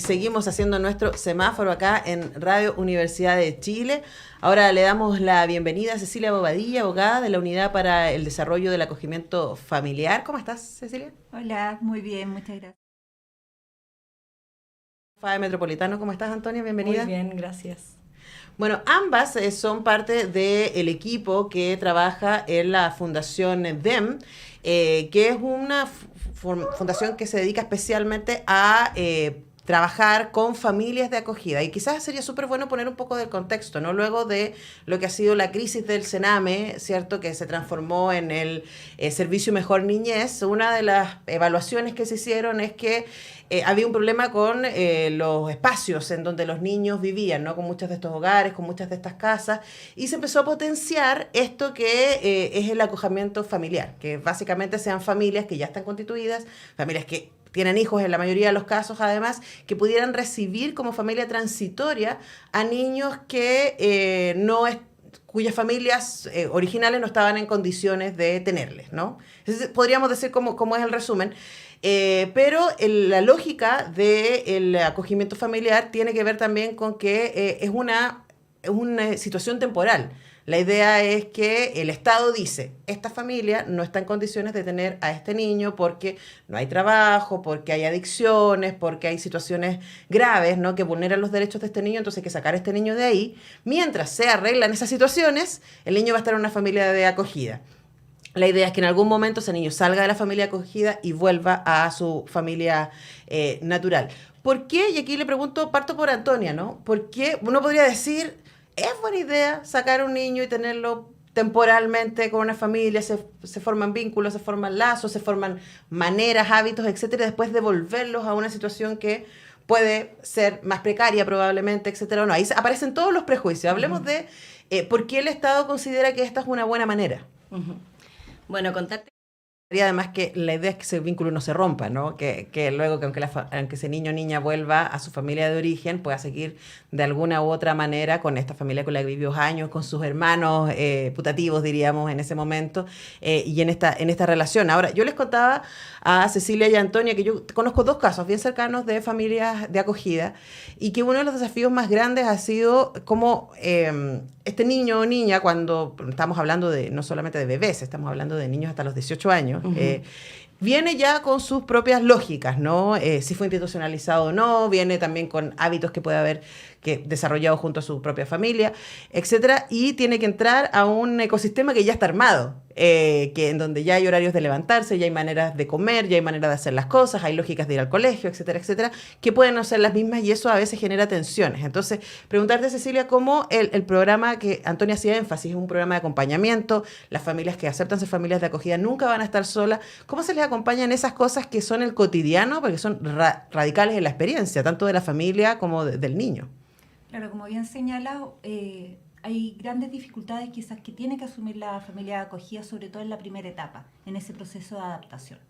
Seguimos haciendo nuestro semáforo acá en Radio Universidad de Chile. Ahora le damos la bienvenida a Cecilia Bobadilla, abogada de la Unidad para el Desarrollo del Acogimiento Familiar. ¿Cómo estás, Cecilia? Hola, muy bien, muchas gracias. FAE Metropolitano, ¿cómo estás, Antonia? Bienvenida. Muy bien, gracias. Bueno, ambas son parte del equipo que trabaja en la Fundación DEM, que es una fundación que se dedica especialmente a trabajar con familias de acogida. Y quizás sería súper bueno poner un poco del contexto, ¿no? Luego de lo que ha sido la crisis del Sename, ¿cierto? Que se transformó en el Servicio Mejor Niñez. Una de las evaluaciones que se hicieron es que había un problema con los espacios en donde los niños vivían, ¿no? Con muchos de estos hogares, con muchas de estas casas, y se empezó a potenciar esto que es el acogimiento familiar, que básicamente sean familias que ya están constituidas, familias que tienen hijos en la mayoría de los casos, además, que pudieran recibir como familia transitoria a niños que cuyas familias originales no estaban en condiciones de tenerles, ¿no? Entonces, podríamos decir cómo es el resumen. Pero la lógica del acogimiento familiar tiene que ver también con que es una situación temporal. La idea es que el Estado dice, esta familia no está en condiciones de tener a este niño porque no hay trabajo, porque hay adicciones, porque hay situaciones graves, ¿no? Que vulneran los derechos de este niño, entonces hay que sacar a este niño de ahí. Mientras se arreglan esas situaciones, el niño va a estar en una familia de acogida. La idea es que en algún momento ese niño salga de la familia acogida y vuelva a su familia natural. ¿Por qué? Y aquí le pregunto, parto por Antonia, ¿no? ¿Por qué uno podría decir, es buena idea sacar a un niño y tenerlo temporalmente con una familia, se forman vínculos, se forman lazos, se forman maneras, hábitos, etcétera, y después devolverlos a una situación que puede ser más precaria probablemente, etcétera, o no? Ahí aparecen todos los prejuicios. Hablemos de por qué el Estado considera que esta es una buena manera. Bueno, contarte. Y además que la idea es que ese vínculo no se rompa, ¿no? Que luego, que aunque ese niño o niña vuelva a su familia de origen, pueda seguir de alguna u otra manera con esta familia con la que vivió años, con sus hermanos putativos, diríamos, en ese momento, y en esta relación. Ahora, yo les contaba a Cecilia y a Antonia que yo conozco dos casos bien cercanos de familias de acogida y que uno de los desafíos más grandes ha sido cómo este niño o niña, cuando estamos hablando de no solamente de bebés, estamos hablando de niños hasta los 18 años, viene ya con sus propias lógicas, ¿no? Si fue institucionalizado o no, viene también con hábitos que puede haber desarrollado junto a su propia familia, etcétera, y tiene que entrar a un ecosistema que ya está armado, en donde ya hay horarios de levantarse, ya hay maneras de comer, ya hay maneras de hacer las cosas, hay lógicas de ir al colegio, etcétera, etcétera, que pueden no ser las mismas y eso a veces genera tensiones. Entonces, preguntarte, Cecilia, cómo el programa que Antonia hacía énfasis es un programa de acompañamiento, las familias que aceptan ser familias de acogida nunca van a estar solas, ¿cómo se les acompaña en esas cosas que son el cotidiano, porque son radicales en la experiencia, tanto de la familia como del niño? Claro, como bien señala, hay grandes dificultades quizás que tiene que asumir la familia de acogida, sobre todo en la primera etapa, en ese proceso de adaptación.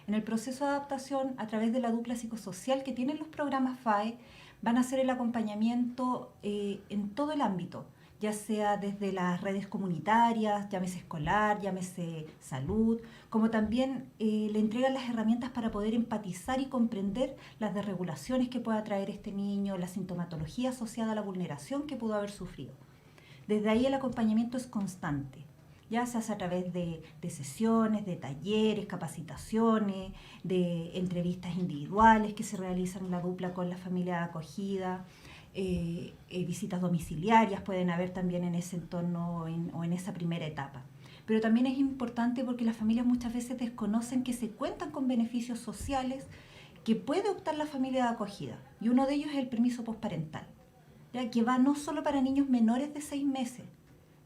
En el proceso de adaptación, a través de la dupla psicosocial que tienen los programas FAE, van a hacer el acompañamiento en todo el ámbito, ya sea desde las redes comunitarias, llámese escolar, llámese salud, como también le entregan las herramientas para poder empatizar y comprender las desregulaciones que pueda traer este niño, la sintomatología asociada a la vulneración que pudo haber sufrido. Desde ahí el acompañamiento es constante, ya se hace a través de sesiones, de talleres, capacitaciones, de entrevistas individuales que se realizan en la dupla con la familia de acogida, visitas domiciliarias pueden haber también en ese entorno o en esa primera etapa. Pero también es importante porque las familias muchas veces desconocen que se cuentan con beneficios sociales que puede optar la familia de acogida, y uno de ellos es el permiso posparental, ¿ya? Que va no solo para niños menores de 6 meses,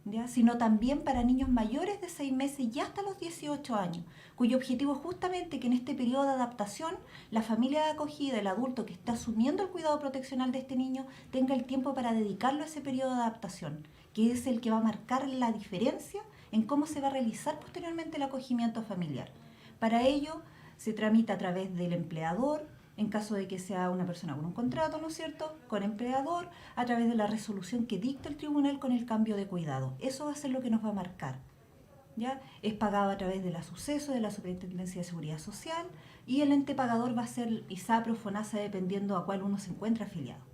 ¿ya? Sino también para niños mayores de 6 meses y hasta los 18 años, cuyo objetivo es justamente que en este periodo de adaptación la familia de acogida, el adulto que está asumiendo el cuidado proteccional de este niño, tenga el tiempo para dedicarlo a ese periodo de adaptación, que es el que va a marcar la diferencia en cómo se va a realizar posteriormente el acogimiento familiar. Para ello se tramita a través del empleador, en caso de que sea una persona con un contrato, ¿no es cierto?, con empleador, a través de la resolución que dicta el tribunal con el cambio de cuidado. Eso va a ser lo que nos va a marcar, ¿ya? Es pagado a través de la SUCESO, de la Superintendencia de Seguridad Social, y el ente pagador va a ser ISAPRE o FONASA dependiendo a cuál uno se encuentra afiliado.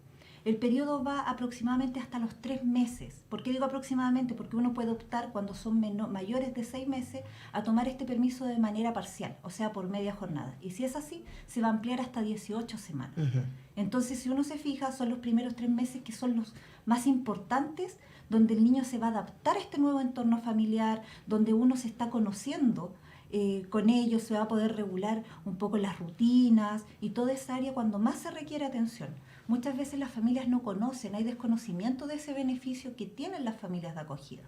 El periodo va aproximadamente hasta los 3 meses. ¿Por qué digo aproximadamente? Porque uno puede optar cuando son mayores de 6 meses a tomar este permiso de manera parcial, o sea, por media jornada. Y si es así, se va a ampliar hasta 18 semanas. Entonces, si uno se fija, son los primeros 3 meses que son los más importantes, donde el niño se va a adaptar a este nuevo entorno familiar, donde uno se está conociendo con ellos, se va a poder regular un poco las rutinas y toda esa área cuando más se requiere atención. Muchas veces las familias no conocen, hay desconocimiento de ese beneficio que tienen las familias de acogida.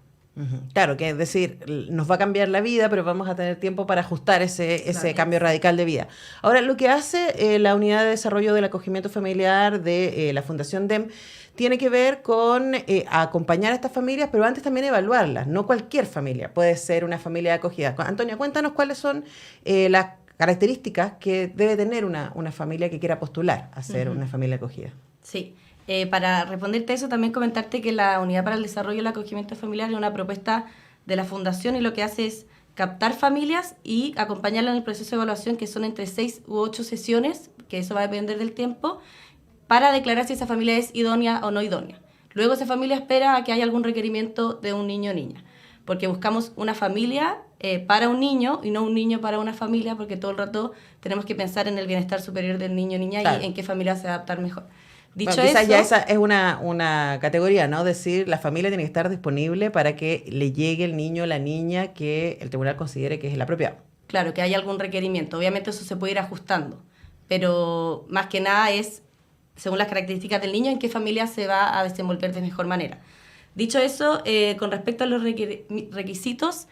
Claro, que es decir, nos va a cambiar la vida, pero vamos a tener tiempo para ajustar ese cambio radical de vida. Ahora, lo que hace la Unidad de Desarrollo del Acogimiento Familiar de la Fundación DEM tiene que ver con acompañar a estas familias, pero antes también evaluarlas. No cualquier familia puede ser una familia de acogida. Antonia, cuéntanos cuáles son las características que debe tener una familia que quiera postular a ser una familia acogida. Sí, para responderte eso, también comentarte que la Unidad para el Desarrollo del Acogimiento Familiar es una propuesta de la Fundación y lo que hace es captar familias y acompañarlas en el proceso de evaluación, que son entre 6 u 8 sesiones, que eso va a depender del tiempo, para declarar si esa familia es idónea o no idónea. Luego esa familia espera a que haya algún requerimiento de un niño o niña, porque buscamos una familia para un niño y no un niño para una familia, porque todo el rato tenemos que pensar en el bienestar superior del niño o niña, claro, y en qué familia se va a adaptar mejor. Dicho bueno, quizás eso, ya esa es una categoría, ¿no? Decir, la familia tiene que estar disponible para que le llegue el niño o la niña que el tribunal considere que es el apropiado. Claro, que haya algún requerimiento. Obviamente eso se puede ir ajustando, pero más que nada es, según las características del niño, en qué familia se va a desenvolver de mejor manera. Dicho eso, con respecto a los requisitos,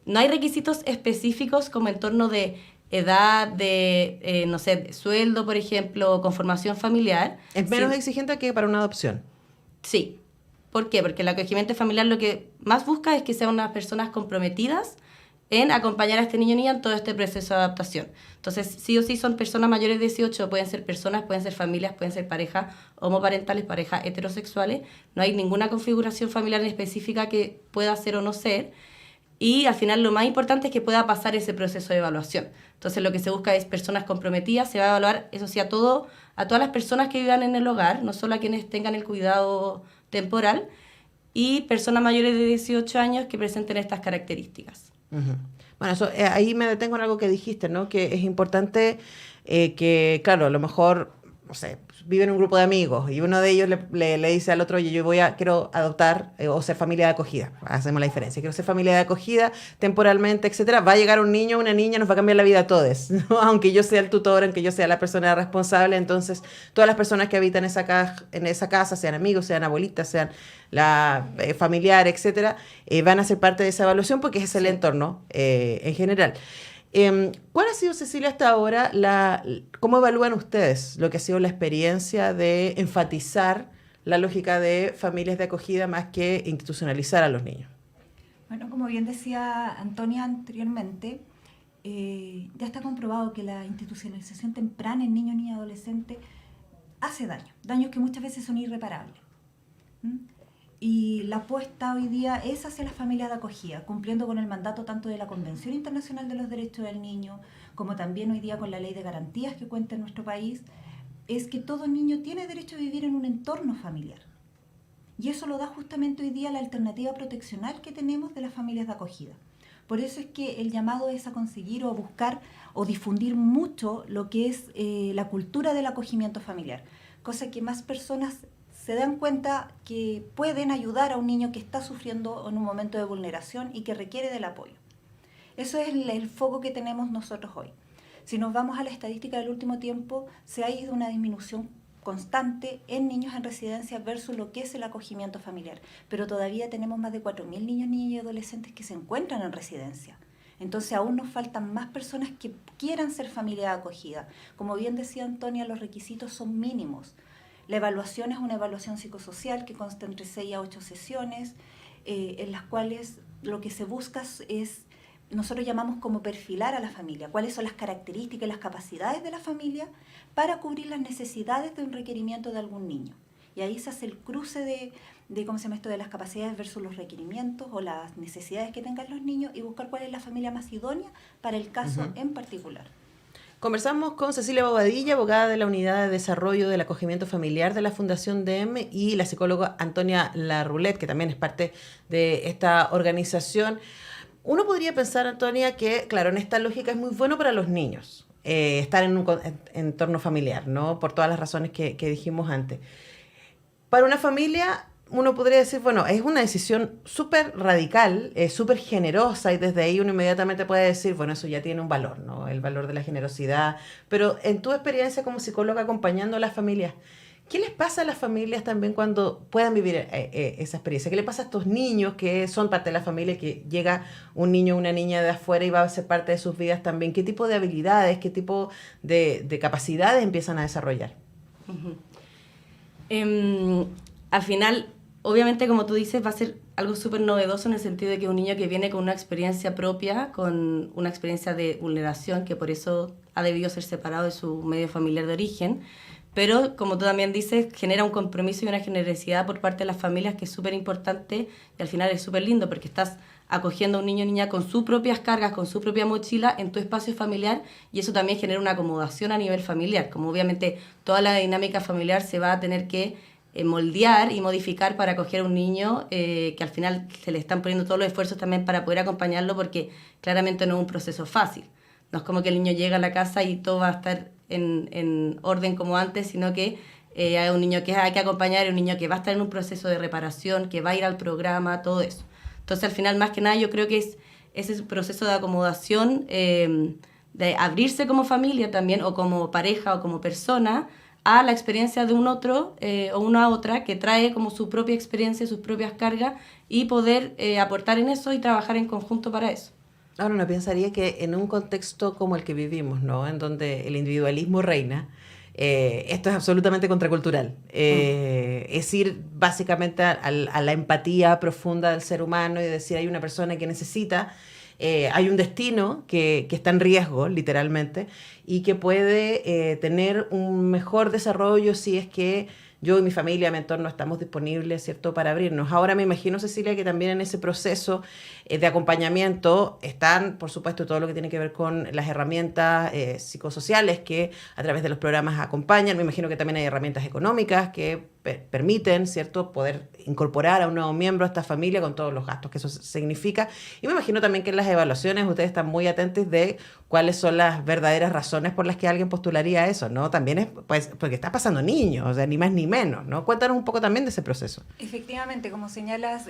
no hay requisitos específicos como en torno de edad, de, no sé, de sueldo, por ejemplo, conformación familiar. ¿Es menos exigente que para una adopción? Sí. ¿Por qué? Porque el acogimiento familiar lo que más busca es que sean unas personas comprometidas en acompañar a este niño o niña en todo este proceso de adaptación. Entonces, sí o sí son personas mayores de 18, pueden ser personas, pueden ser familias, pueden ser parejas homoparentales, parejas heterosexuales. No hay ninguna configuración familiar en específica que pueda ser o no ser. Y al final lo más importante es que pueda pasar ese proceso de evaluación. Entonces lo que se busca es personas comprometidas, se va a evaluar, eso sí, a todas las personas que vivan en el hogar, no solo a quienes tengan el cuidado temporal, y personas mayores de 18 años que presenten estas características. Bueno, eso, ahí me detengo en algo que dijiste, ¿no? Que es importante que, claro, a lo mejor, no sé, viven en un grupo de amigos y uno de ellos le dice al otro, oye, quiero adoptar o ser familia de acogida. Hacemos la diferencia. Quiero ser familia de acogida temporalmente, etcétera. Va a llegar un niño o una niña, nos va a cambiar la vida a todos, ¿no? Aunque yo sea el tutor, aunque yo sea la persona responsable. Entonces, todas las personas que habitan en esa casa, sean amigos, sean abuelitas, sean familiar, etcétera, van a ser parte de esa evaluación porque es el entorno en general. ¿Cuál ha sido, Cecilia, hasta ahora, cómo evalúan ustedes lo que ha sido la experiencia de enfatizar la lógica de familias de acogida más que institucionalizar a los niños? Bueno, como bien decía Antonia anteriormente, ya está comprobado que la institucionalización temprana en niños, niñas y adolescentes hace daños que muchas veces son irreparables. Y la apuesta hoy día es hacia las familias de acogida, cumpliendo con el mandato tanto de la Convención Internacional de los Derechos del Niño, como también hoy día con la Ley de Garantías que cuenta en nuestro país, es que todo niño tiene derecho a vivir en un entorno familiar. Y eso lo da justamente hoy día la alternativa proteccional que tenemos de las familias de acogida. Por eso es que el llamado es a conseguir o a buscar o difundir mucho lo que es la cultura del acogimiento familiar, cosa que más personas se dan cuenta que pueden ayudar a un niño que está sufriendo en un momento de vulneración y que requiere del apoyo. Eso es el foco que tenemos nosotros hoy. Si nos vamos a la estadística del último tiempo, se ha ido una disminución constante en niños en residencia versus lo que es el acogimiento familiar. Pero todavía tenemos más de 4.000 niños, niñas y adolescentes que se encuentran en residencia. Entonces aún nos faltan más personas que quieran ser familia de acogida. Como bien decía Antonia, los requisitos son mínimos. La evaluación es una evaluación psicosocial que consta entre 6 a 8 sesiones, en las cuales lo que se busca es, nosotros llamamos como perfilar a la familia, cuáles son las características y las capacidades de la familia para cubrir las necesidades de un requerimiento de algún niño. Y ahí se hace el cruce de ¿cómo se llama esto? De las capacidades versus los requerimientos o las necesidades que tengan los niños y buscar cuál es la familia más idónea para el caso en particular. Conversamos con Cecilia Bobadilla, abogada de la Unidad de Desarrollo del Acogimiento Familiar de la Fundación DEM, y la psicóloga Antonia Larroulet, que también es parte de esta organización. Uno podría pensar, Antonia, que, claro, en esta lógica es muy bueno para los niños estar en un entorno familiar, ¿no? Por todas las razones que dijimos antes. Para una familia, uno podría decir, bueno, es una decisión súper radical, súper generosa, y desde ahí uno inmediatamente puede decir, bueno, eso ya tiene un valor, ¿no? El valor de la generosidad. Pero en tu experiencia como psicóloga acompañando a las familias, ¿qué les pasa a las familias también cuando puedan vivir esa experiencia? ¿Qué le pasa a estos niños que son parte de la familia, que llega un niño o una niña de afuera y va a ser parte de sus vidas también? ¿Qué tipo de habilidades, qué tipo de capacidades empiezan a desarrollar? Uh-huh. Al final, obviamente, como tú dices, va a ser algo súper novedoso en el sentido de que un niño que viene con una experiencia propia, con una experiencia de vulneración, que por eso ha debido ser separado de su medio familiar de origen, pero como tú también dices, genera un compromiso y una generosidad por parte de las familias que es súper importante, y al final es súper lindo porque estás acogiendo a un niño o niña con sus propias cargas, con su propia mochila en tu espacio familiar, y eso también genera una acomodación a nivel familiar, como obviamente toda la dinámica familiar se va a tener que moldear y modificar para acoger a un niño que al final se le están poniendo todos los esfuerzos también para poder acompañarlo, porque claramente no es un proceso fácil. No es como que el niño llega a la casa y todo va a estar en orden como antes, sino que hay un niño que hay que acompañar, un niño que va a estar en un proceso de reparación, que va a ir al programa, todo eso. Entonces, al final, más que nada, yo creo que es ese proceso de acomodación, de abrirse como familia también, o como pareja, o como persona, a la experiencia de un otro o una otra que trae como su propia experiencia, sus propias cargas, y poder aportar en eso y trabajar en conjunto para eso. Ahora, uno pensaría que en un contexto como el que vivimos, ¿no? En donde el individualismo reina, esto es absolutamente contracultural. Es ir básicamente a la empatía profunda del ser humano y decir, hay una persona que necesita, hay un destino que está en riesgo, literalmente, y que puede tener un mejor desarrollo si es que yo y mi familia, mi entorno, estamos disponibles, ¿cierto?, para abrirnos. Ahora me imagino, Cecilia, que también en ese proceso de acompañamiento están, por supuesto, todo lo que tiene que ver con las herramientas psicosociales que a través de los programas acompañan. Me imagino que también hay herramientas económicas que permiten, ¿cierto?, poder incorporar a un nuevo miembro a esta familia con todos los gastos que eso significa. Y me imagino también que en las evaluaciones ustedes están muy atentos de cuáles son las verdaderas razones por las que alguien postularía eso, ¿no? También es pues porque está pasando niños, o sea, ni más ni menos, ¿no? Cuéntanos un poco también de ese proceso. Efectivamente, como señalas,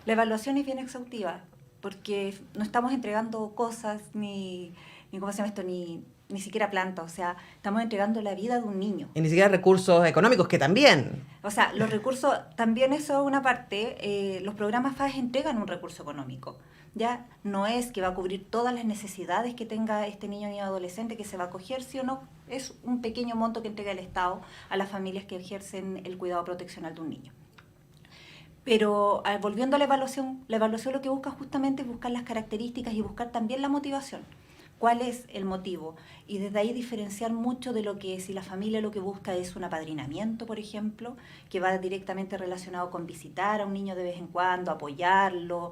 la evaluación es bien exhaustiva, porque no estamos entregando cosas, ni ¿cómo se llama esto? Ni siquiera plantas, o sea, estamos entregando la vida de un niño. Y ni siquiera recursos económicos, que también. O sea, los recursos, también eso es una parte, los programas FAES entregan un recurso económico, ¿ya? No es que va a cubrir todas las necesidades que tenga este niño o adolescente que se va a acoger, sí o no, es un pequeño monto que entrega el Estado a las familias que ejercen el cuidado proteccional de un niño. Pero volviendo a la evaluación lo que busca justamente es buscar las características y buscar también la motivación. ¿Cuál es el motivo? Y desde ahí diferenciar mucho de lo que si la familia lo que busca es un apadrinamiento, por ejemplo, que va directamente relacionado con visitar a un niño de vez en cuando, apoyarlo,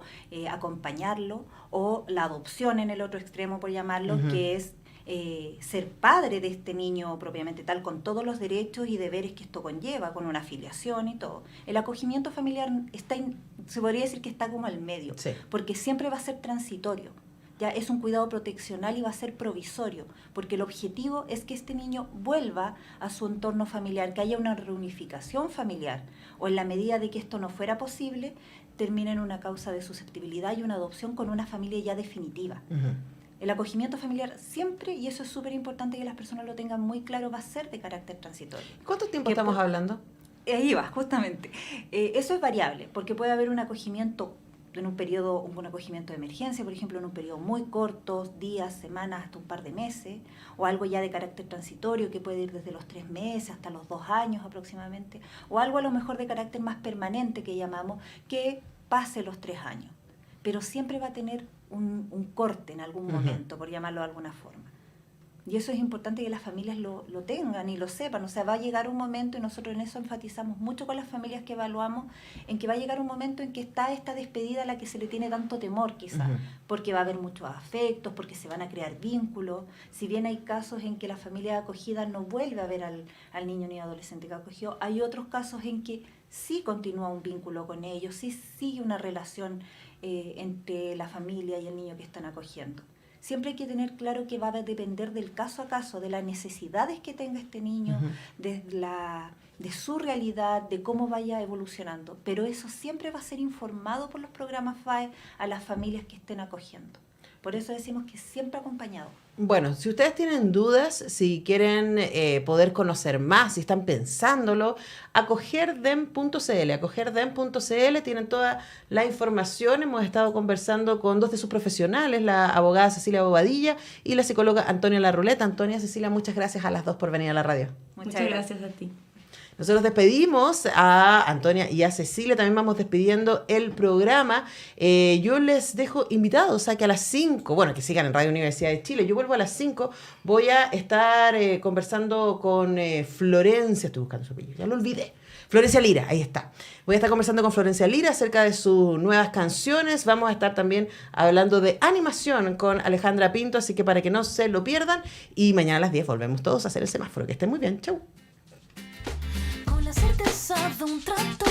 acompañarlo, o la adopción en el otro extremo, por llamarlo, que es ser padre de este niño propiamente tal, con todos los derechos y deberes que esto conlleva, con una afiliación y todo. El acogimiento familiar se podría decir que está como al medio, sí, porque siempre va a ser transitorio. Ya es un cuidado proteccional y va a ser provisorio, porque el objetivo es que este niño vuelva a su entorno familiar, que haya una reunificación familiar, o en la medida de que esto no fuera posible, termine en una causa de susceptibilidad y una adopción con una familia ya definitiva. El acogimiento familiar siempre, y eso es súper importante que las personas lo tengan muy claro, va a ser de carácter transitorio. ¿Cuánto tiempo estamos hablando? Ahí va, justamente. Eso es variable, porque puede haber un acogimiento en un periodo, un acogimiento de emergencia, por ejemplo, en un periodo muy corto, días, semanas, hasta un par de meses, o algo ya de carácter transitorio que puede ir desde los 3 meses hasta los 2 años aproximadamente, o algo a lo mejor de carácter más permanente que llamamos, que pase los 3 años, pero siempre va a tener un corte en algún momento, por llamarlo de alguna forma. Y eso es importante que las familias lo tengan y lo sepan. O sea, va a llegar un momento, y nosotros en eso enfatizamos mucho con las familias que evaluamos, en que va a llegar un momento en que está esta despedida a la que se le tiene tanto temor quizás, porque va a haber muchos afectos, porque se van a crear vínculos. Si bien hay casos en que la familia acogida no vuelve a ver al niño ni adolescente que acogió, hay otros casos en que sí continúa un vínculo con ellos, sí sigue una relación entre la familia y el niño que están acogiendo. Siempre hay que tener claro que va a depender del caso a caso, de las necesidades que tenga este niño, de su realidad, de cómo vaya evolucionando. Pero eso siempre va a ser informado por los programas FAE a las familias que estén acogiendo. Por eso decimos que siempre acompañado. Bueno, si ustedes tienen dudas, si quieren poder conocer más, si están pensándolo, acogerdem.cl. Acogerdem.cl tienen toda la información. Hemos estado conversando con dos de sus profesionales, la abogada Cecilia Bobadilla y la psicóloga Antonia Larruleta. Antonia, Cecilia, muchas gracias a las dos por venir a la radio. Muchas gracias a ti. Nosotros despedimos a Antonia y a Cecilia, también vamos despidiendo el programa. Yo les dejo invitados a que a las 5, bueno, que sigan en Radio Universidad de Chile, yo vuelvo a las 5, voy a estar conversando con Florencia, estoy buscando su apellido, ya lo olvidé. Florencia Lira, ahí está. Voy a estar conversando con Florencia Lira acerca de sus nuevas canciones. Vamos a estar también hablando de animación con Alejandra Pinto, así que para que no se lo pierdan. Y mañana a las 10 volvemos todos a hacer el semáforo. Que estén muy bien. Chau. Con la certeza de un trato